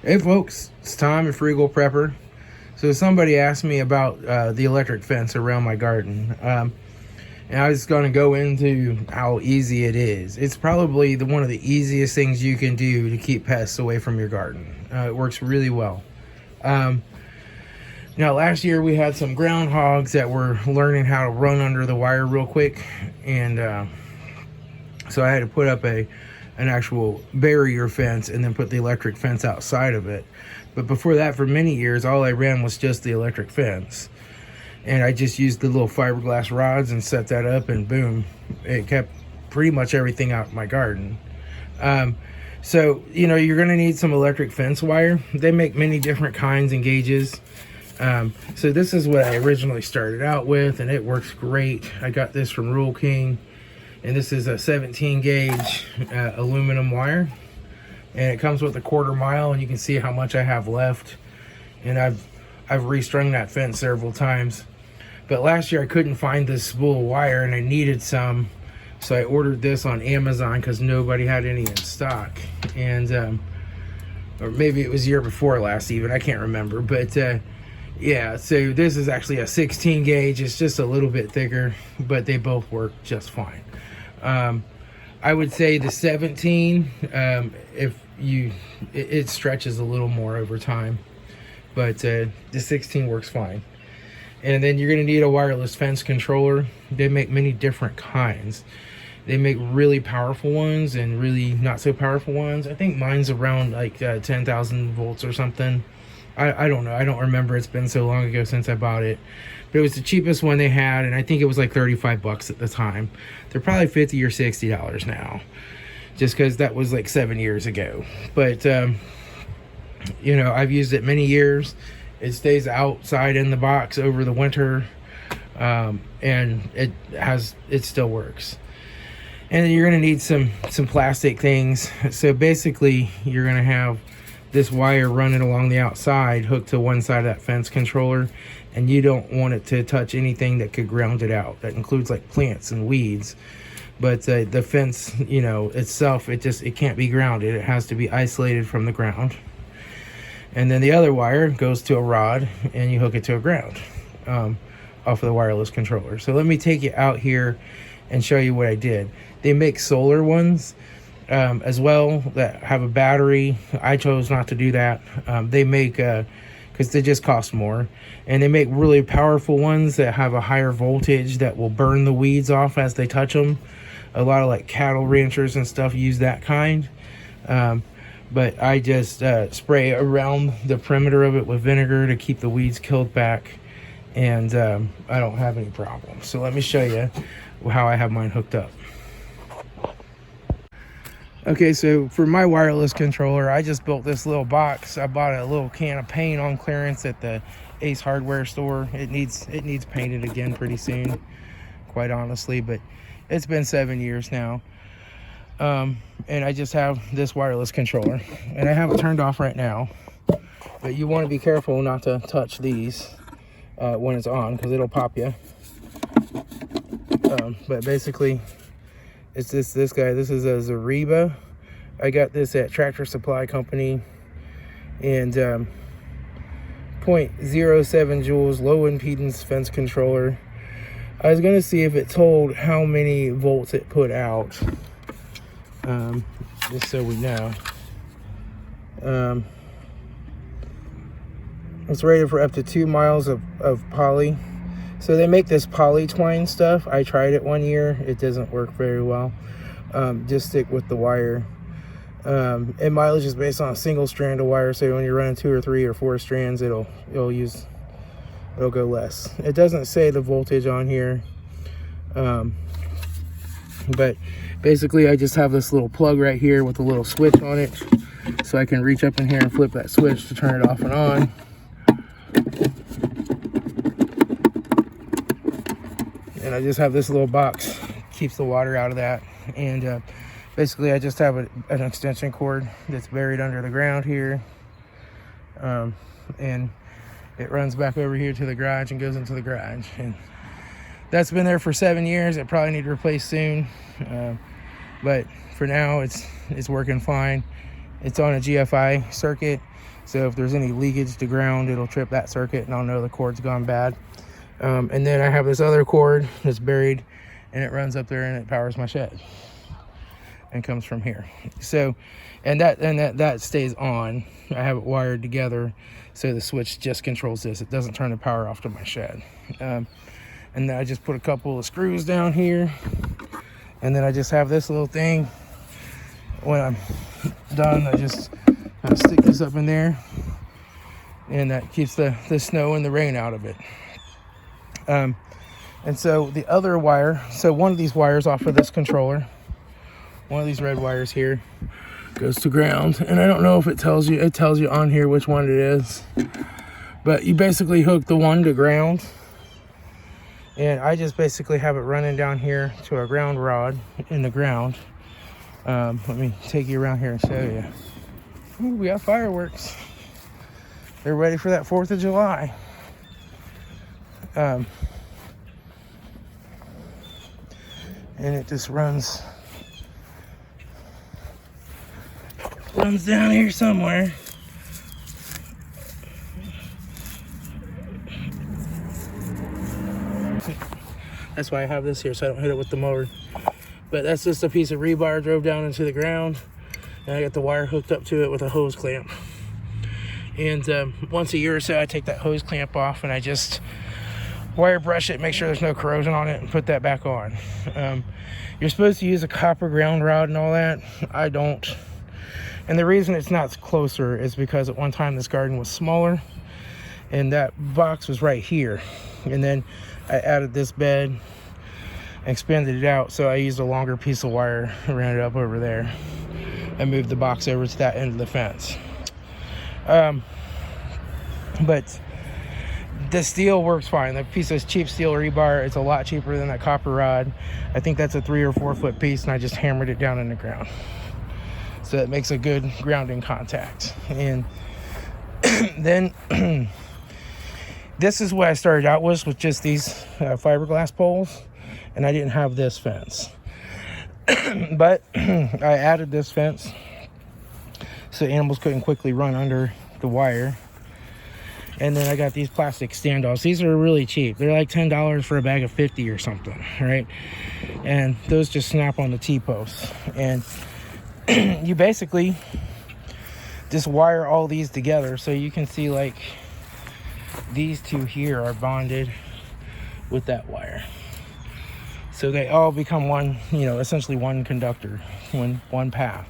Hey folks, it's Tom and Frugal Prepper. So somebody asked me about the electric fence around my garden. And I was going to go into how easy it is. It's probably one of the easiest things you can do to keep pests away from your garden. It works really well. Now last year we had some groundhogs that were learning how to run under the wire real quick. And so I had to put up an actual barrier fence and then put the electric fence outside of it. But before that, for many years, all I ran was just the electric fence. And I just used the little fiberglass rods and set that up, and boom, it kept pretty much everything out in my garden. So, you're gonna need some electric fence wire. They make many different kinds and gauges. So this is what I originally started out with, and it works great. I got this from Rural King. And this is a 17 gauge aluminum wire, and it comes with a 1/4 mile, and you can see how much I have left. And I've restrung that fence several times, but last year I couldn't find this spool of wire and I needed some, so I ordered this on Amazon because nobody had any in stock. And or maybe it was year before last even, I can't remember. But yeah, so this is actually a 16 gauge. It's just a little bit thicker, but they both work just fine. I would say the 17, it stretches a little more over time, but the 16 works fine. And then you're going to need a wireless fence controller. They make many different kinds. They make really powerful ones and really not so powerful ones. I think mine's around like 10,000 volts or something. I don't know. I don't remember. It's been so long ago since I bought it. But it was the cheapest one they had, and I think it was like 35 bucks at the time. They're probably $50 or $60 now, just because that was like 7 years ago. But, I've used it many years. It stays outside in the box over the winter, and it still works. And then you're going to need some plastic things. So basically, you're going to have this wire running along the outside hooked to one side of that fence controller, and you don't want it to touch anything that could ground it out. That includes like plants and weeds. But the fence, itself, it can't be grounded. It has to be isolated from the ground. And then the other wire goes to a rod, and you hook it to a ground off of the wireless controller. So let me take you out here and show you what I did. They make solar ones as well that have a battery. I chose not to do that. They make because they just cost more, and they make really powerful ones that have a higher voltage that will burn the weeds off as they touch them. A lot of like cattle ranchers and stuff use that kind, but I just spray around the perimeter of it with vinegar to keep the weeds killed back, and I don't have any problems. So let me show you how I have mine hooked up. Okay, so for my wireless controller, I just built this little box. I bought a little can of paint on clearance at the Ace Hardware store. It needs painted again pretty soon, quite honestly, but it's been 7 years now. And I just have this wireless controller, and I have it turned off right now. But you want to be careful not to touch these when it's on, because it'll pop you. But basically, it's this guy. This is a Zariba. I got this at Tractor Supply Company, and 0.07 joules low impedance fence controller. I was gonna see if it told how many volts it put out, just so we know. It's rated for up to 2 miles of poly. So they make this poly twine stuff. I tried it 1 year. It doesn't work very well. Just stick with the wire. And mileage is based on a single strand of wire. So when you're running 2 or 3 or 4 strands, it'll go less. It doesn't say the voltage on here. But basically I just have this little plug right here with a little switch on it. So I can reach up in here and flip that switch to turn it off and on. And I just have this little box, keeps the water out of that. And basically I just have an extension cord that's buried under the ground here. And it runs back over here to the garage and goes into the garage. And that's been there for 7 years. It probably need replaced soon. But for now, it's working fine. It's on a GFI circuit, so if there's any leakage to ground, it'll trip that circuit and I'll know the cord's gone bad. And then I have this other cord that's buried, and it runs up there and it powers my shed and comes from here. So and that stays on. I have it wired together, so the switch just controls this. It doesn't turn the power off to my shed. And then I just put a couple of screws down here, and then I just have this little thing. When I'm done, I just kind of stick this up in there, and that keeps the snow and the rain out of it. And so the other wire, so one of these wires off of this controller, one of these red wires here, goes to ground. And I don't know if it tells you on here which one it is, but you basically hook the one to ground, and I just basically have it running down here to a ground rod in the ground. Let me take you around here and show you. Ooh, we got fireworks. They're ready for that 4th of July. And it just runs down here somewhere. That's why I have this here, so I don't hit it with the mower. But that's just a piece of rebar drove down into the ground, and I got the wire hooked up to it with a hose clamp. And once a year or so, I take that hose clamp off and I just wire brush it, make sure there's no corrosion on it, and put that back on. You're supposed to use a copper ground rod and all that. I don't. And the reason it's not closer is because at one time this garden was smaller, and that box was right here. And then I added this bed, expanded it out, so I used a longer piece of wire, ran it up over there, and moved the box over to that end of the fence. But the steel works fine. The piece of cheap steel rebar, it's a lot cheaper than that copper rod. I think that's a 3 or 4 foot piece, and I just hammered it down in the ground, so it makes a good grounding contact. And then this is what I started out with just these fiberglass poles, and I didn't have this fence. But I added this fence so animals couldn't quickly run under the wire. And then I got these plastic standoffs. These are really cheap. They're like $10 for a bag of 50 or something, right? And those just snap on the T-posts. And you basically just wire all these together, so you can see like these two here are bonded with that wire. So they all become one, essentially one conductor, one path.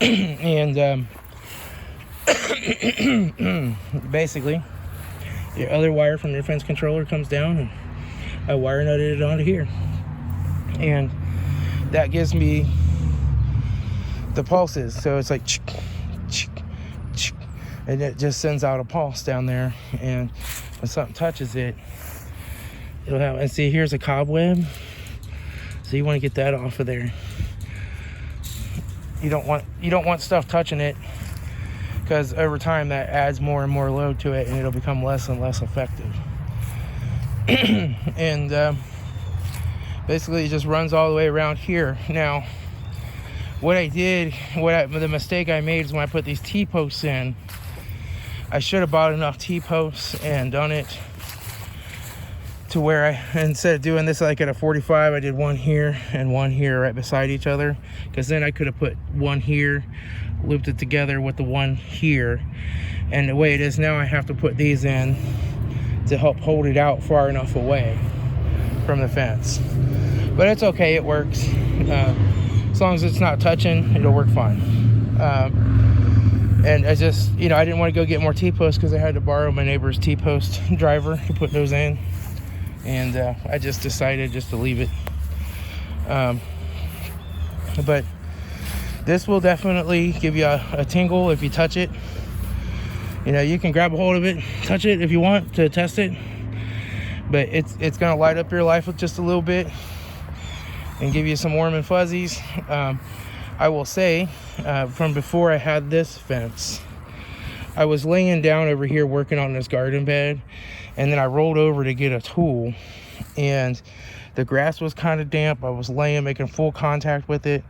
And basically, your other wire from your fence controller comes down, and I wire nutted it onto here. And that gives me the pulses. So it's like, and it just sends out a pulse down there. And when something touches it, it'll have, and see, here's a cobweb. So you want to get that off of there. You don't want stuff touching it, because over time that adds more and more load to it, and it'll become less and less effective. And basically it just runs all the way around here. Now, the mistake I made is when I put these T-posts in, I should have bought enough T-posts and done it to where instead of doing this like at a 45, I did one here and one here right beside each other, because then I could have put one here, looped it together with the one here. And the way it is now, I have to put these in to help hold it out far enough away from the fence. But it's okay, it works. As long as it's not touching, it'll work fine. And I just, I didn't want to go get more T-posts because I had to borrow my neighbor's T-post driver to put those in. And I just decided just to leave it. But this will definitely give you a tingle if you touch it. You can grab a hold of it, touch it if you want to test it. But it's going to light up your life with just a little bit and give you some warm and fuzzies. I will say, from before I had this fence, I was laying down over here working on this garden bed, and then I rolled over to get a tool, and The grass was kind of damp. I was making full contact with it,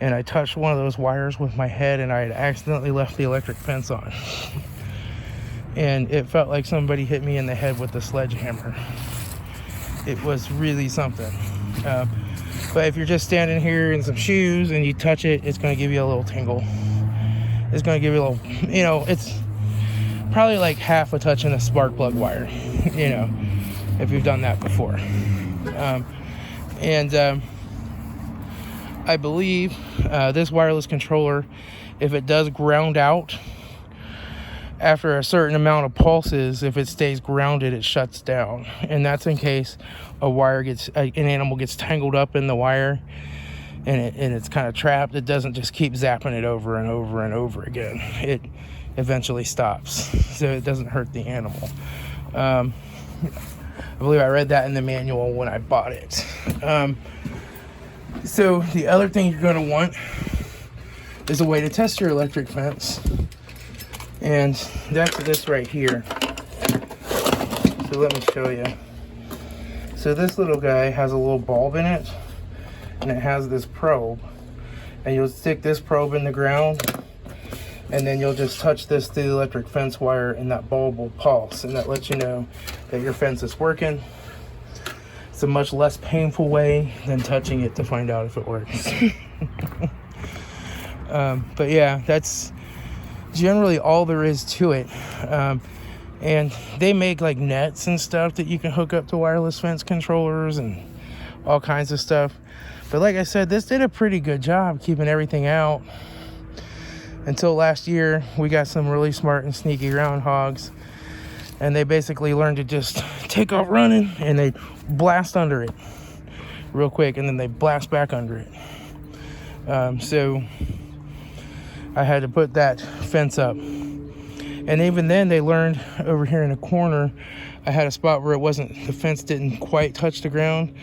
and I touched one of those wires with my head, and I had accidentally left the electric fence on. And it felt like somebody hit me in the head with a sledgehammer. It was really something. But if you're just standing here in some shoes and you touch it, it's going to give you a little tingle. It's going to give you a little, it's probably like half a touch in a spark plug wire, if you've done that before. I believe this wireless controller, if it does ground out, after a certain amount of pulses, if it stays grounded, it shuts down. And that's in case an animal gets tangled up in the wire and it's kind of trapped. It doesn't just keep zapping it over and over and over again. It eventually stops, so it doesn't hurt the animal. I believe I read that in the manual when I bought it. So the other thing you're going to want is a way to test your electric fence. And that's this right here. So let me show you. So this little guy has a little bulb in it, and it has this probe. And you'll stick this probe in the ground, and then you'll just touch this to the electric fence wire, and that bulb will pulse, and that lets you know that your fence is working. It's a much less painful way than touching it to find out if it works. But yeah, that's generally all there is to it. And they make like nets and stuff that you can hook up to wireless fence controllers and all kinds of stuff. But like I said, this did a pretty good job keeping everything out. Until last year, we got some really smart and sneaky groundhogs, and they basically learned to just take off running, and they blast under it real quick, and then they blast back under it. So I had to put that fence up. And even then, they learned over here in the corner, I had a spot where the fence didn't quite touch the ground,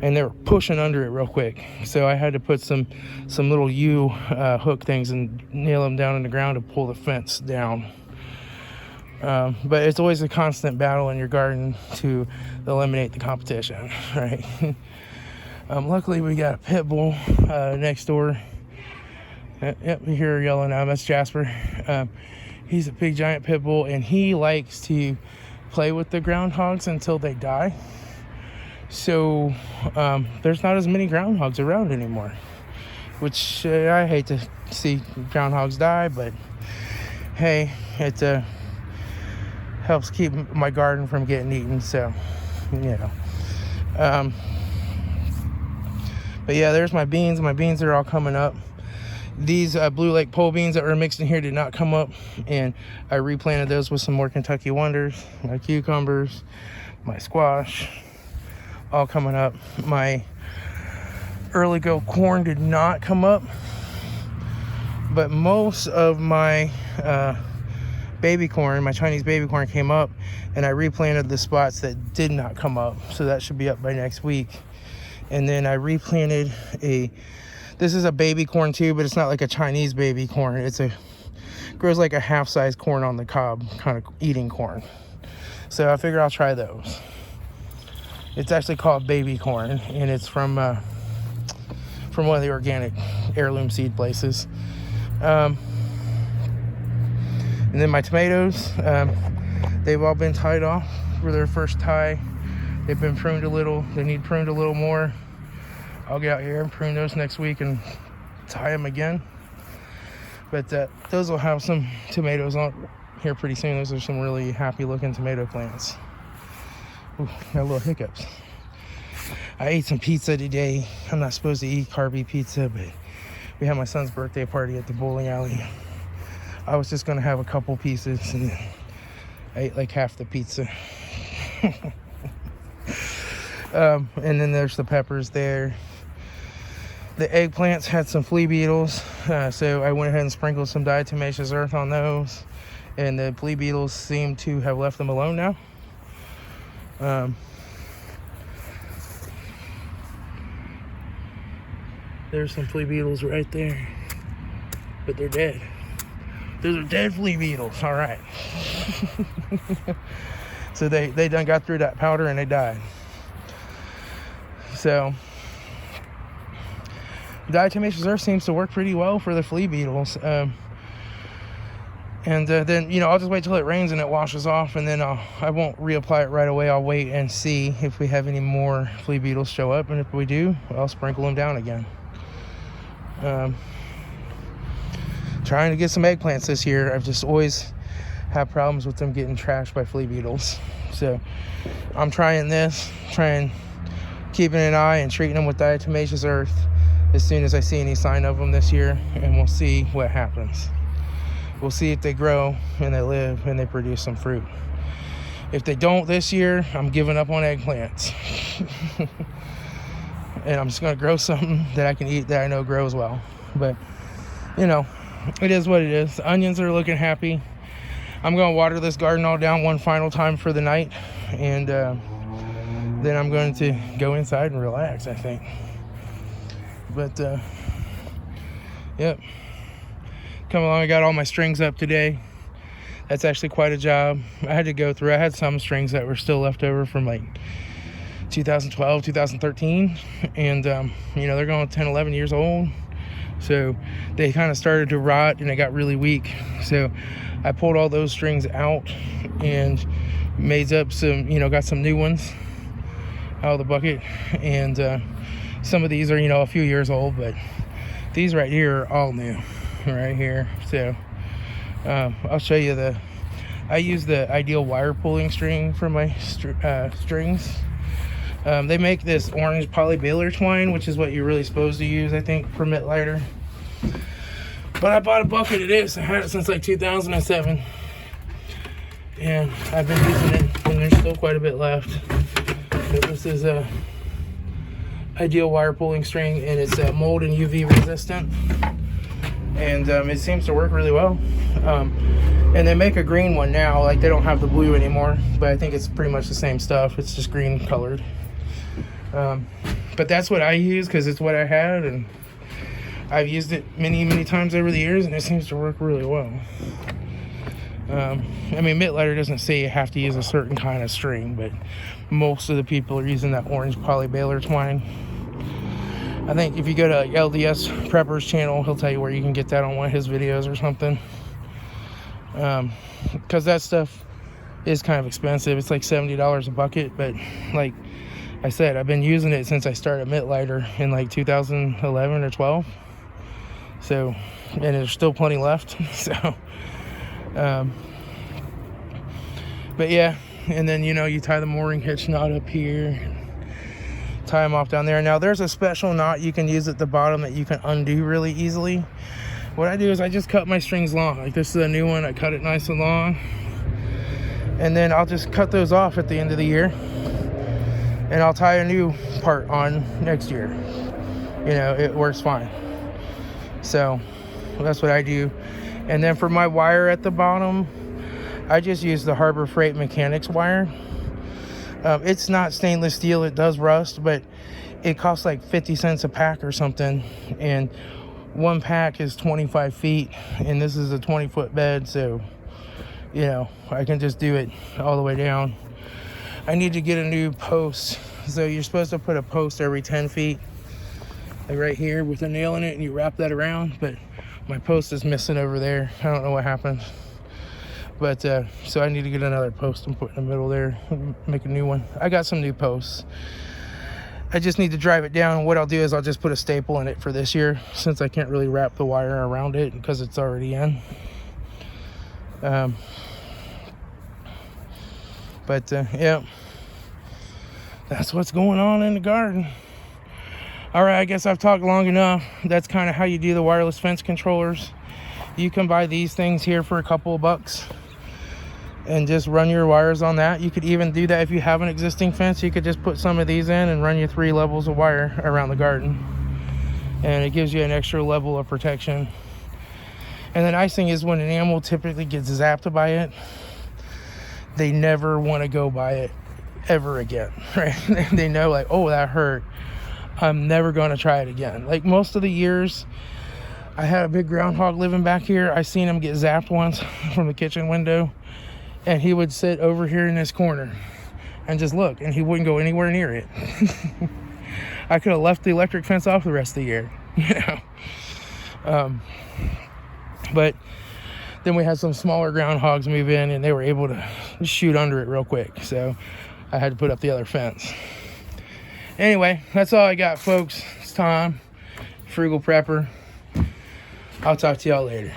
and they were pushing under it real quick. So I had to put some little hook things and nail them down in the ground to pull the fence down. But it's always a constant battle in your garden to eliminate the competition, right? Luckily, we got a pit bull next door. Yep, you hear her yelling now. That's Jasper. He's a big giant pit bull, and he likes to play with the groundhogs until they die. So there's not as many groundhogs around anymore, which I hate to see groundhogs die, but hey, it helps keep my garden from getting eaten. So but yeah, there's my beans. My beans are all coming up. These Blue Lake pole beans that were mixed in here did not come up, and I replanted those with some more Kentucky Wonders. My cucumbers, my squash, all coming up. My early go corn did not come up, but most of my baby corn, my Chinese baby corn, came up, and I replanted the spots that did not come up, so that should be up by next week. And then I replanted this is a baby corn too, but it's not like a Chinese baby corn. Grows like a half-size corn on the cob, kind of eating corn. So I figure I'll try those. It's actually called baby corn, and it's from one of the organic heirloom seed places. And then my tomatoes, they've all been tied off for their first tie. They've been pruned a little. They need pruned a little more. I'll get out here and prune those next week and tie them again. But those will have some tomatoes on here pretty soon. Those are some really happy looking tomato plants. Ooh, got little hiccups. I ate some pizza today. I'm not supposed to eat carby pizza, but we had my son's birthday party at the bowling alley. I was just gonna have a couple pieces, and I ate like half the pizza. And then there's the peppers there. The eggplants had some flea beetles, so I went ahead and sprinkled some diatomaceous earth on those, and the flea beetles seem to have left them alone now. There's some flea beetles right there, but they're dead. Those are dead flea beetles. All right. So they done got through that powder and they died. So diatomaceous earth seems to work pretty well for the flea beetles. And then, you know, I'll just wait till it rains and it washes off, and then I won't reapply it right away. I'll wait and see if we have any more flea beetles show up, and if we do, I'll sprinkle them down again. Trying to get some eggplants this year. I've just always had problems with them getting trashed by flea beetles. So I'm trying keeping an eye and treating them with diatomaceous earth as soon as I see any sign of them this year, and we'll see what happens. We'll see if they grow and they live and they produce some fruit. If they don't this year, I'm giving up on eggplants. And I'm just going to grow something that I can eat that I know grows well. But, you know, it is what it is. The onions are looking happy. I'm going to water this garden all down one final time for the night. And then I'm going to go inside and relax, I think. But, yep. Come along, I got all my strings up today. That's actually quite a job. I had to go through, I had some strings that were still left over from like 2012, 2013. And, you know, they're going 10, 11 years old. So they kind of started to rot and they got really weak. So I pulled all those strings out and made up some, you know, got some new ones out of the bucket. And some of these are, you know, a few years old, but these right here are all new. Right here. So I'll show you I use the ideal wire pulling string for my strings. They make this orange poly baler twine, which is what you're really supposed to use, I think, for mitt lighter. But I bought a bucket of this. I had it since like 2007, and I've been using it, and there's still quite a bit left. But this is a ideal wire pulling string, and it's mold and UV resistant. And it seems to work really well. And they make a green one now. Like, they don't have the blue anymore, but I think it's pretty much the same stuff. It's just green colored. But that's what I use because it's what I had, and I've used it many times over the years, and it seems to work really well. I mean, mitt lighter doesn't say you have to use a certain kind of string, but most of the people are using that orange poly baler twine. I think if you go to LDS Prepper's channel, he'll tell you where you can get that on one of his videos or something. Because that stuff is kind of expensive. It's like $70 a bucket. But like I said, I've been using it since I started mitt lighter in like 2011 or 12. So, and there's still plenty left. So, but yeah. And then, you know, you tie the mooring hitch knot up here. Tie them off down there. Now there's a special knot you can use at the bottom that you can undo really easily. What I do is I just cut my strings long. Like, this is a new one. I cut it nice and long, and then I'll just cut those off at the end of the year, and I'll tie a new part on next year. You know, it works fine. So that's what I do. And then for my wire at the bottom, I just use the Harbor Freight Mechanics wire. It's not stainless steel. It does rust, but it costs like 50 cents a pack or something. And one pack is 25 feet. And this is a 20-foot bed. So, you know, I can just do it all the way down. I need to get a new post. So you're supposed to put a post every 10 feet. Like right here with a nail in it. And you wrap that around. But my post is missing over there. I don't know what happened. But, so I need to get another post and put in the middle there, make a new one. I got some new posts. I just need to drive it down. What I'll do is I'll just put a staple in it for this year, since I can't really wrap the wire around it because it's already in. Yeah, that's what's going on in the garden. All right, I guess I've talked long enough. That's kind of how you do the wireless fence controllers. You can buy these things here for a couple of bucks and just run your wires on that. You could even do that if you have an existing fence. You could just put some of these in and run your 3 levels of wire around the garden, and it gives you an extra level of protection. And the nice thing is, when an animal typically gets zapped by it, they never want to go by it ever again, right? They know, like, oh, that hurt, I'm never going to try it again. Like, most of the years I had a big groundhog living back here, I seen him get zapped once from the kitchen window, and he would sit over here in this corner and just look, and he wouldn't go anywhere near it. I could have left the electric fence off the rest of the year, you know. But then we had some smaller groundhogs move in, and they were able to shoot under it real quick, so I had to put up the other fence. Anyway, that's all I got, folks. It's Tom, Frugal Prepper. I'll talk to y'all later.